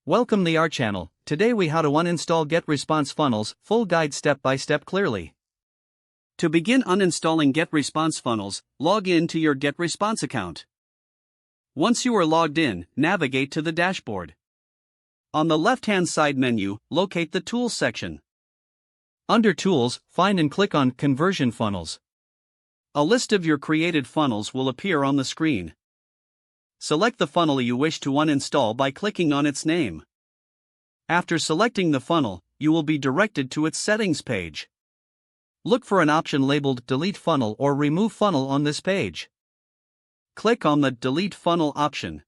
Welcome to our channel. Today we how to uninstall GetResponse funnels, full guide step by step clearly. To begin uninstalling GetResponse funnels, log in to your GetResponse account. Once you are logged in, navigate to the dashboard. On the left-hand side menu, locate the Tools section. Under Tools, find and click on Conversion Funnels. A list of your created funnels will appear on the screen. Select the funnel you wish to uninstall by clicking on its name. After selecting the funnel, you will be directed to its settings page. Look for an option labeled Delete Funnel or Remove Funnel on this page. Click on the Delete Funnel option.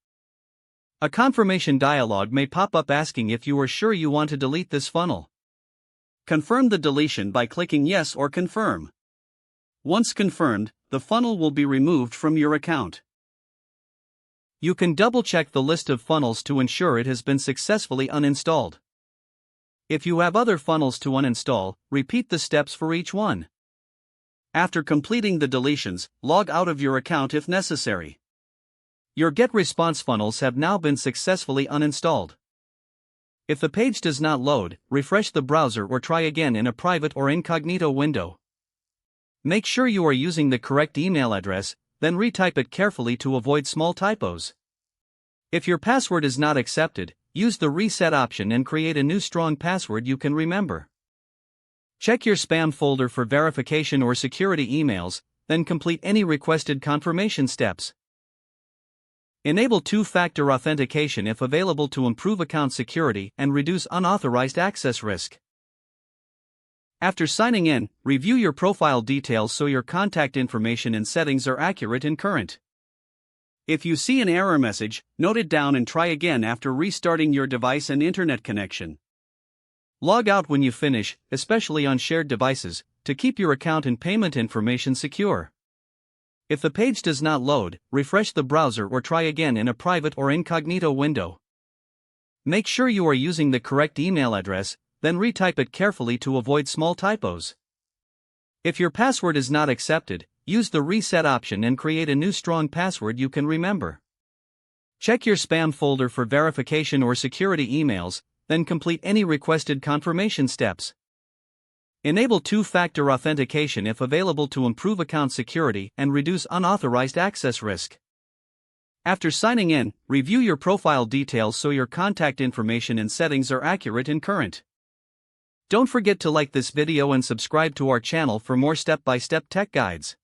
A confirmation dialog may pop up asking if you are sure you want to delete this funnel. Confirm the deletion by clicking Yes or Confirm. Once confirmed, the funnel will be removed from your account. You can double-check the list of funnels to ensure it has been successfully uninstalled. If you have other funnels to uninstall, repeat the steps for each one. After completing the deletions, log out of your account if necessary. Your GetResponse funnels have now been successfully uninstalled. If the page does not load, refresh the browser or try again in a private or incognito window. Make sure you are using the correct email address, then retype it carefully to avoid small typos. If your password is not accepted, use the reset option and create a new strong password you can remember. Check your spam folder for verification or security emails, then complete any requested confirmation steps. Enable two-factor authentication if available to improve account security and reduce unauthorized access risk. After signing in, review your profile details so your contact information and settings are accurate and current. If you see an error message, note it down and try again after restarting your device and internet connection. Log out when you finish, especially on shared devices, to keep your account and payment information secure. If the page does not load, refresh the browser or try again in a private or incognito window. Make sure you are using the correct email address, then retype it carefully to avoid small typos. If your password is not accepted, use the reset option and create a new strong password you can remember. Check your spam folder for verification or security emails, then complete any requested confirmation steps. Enable two-factor authentication if available to improve account security and reduce unauthorized access risk. After signing in, review your profile details so your contact information and settings are accurate and current. Don't forget to like this video and subscribe to our channel for more step-by-step tech guides.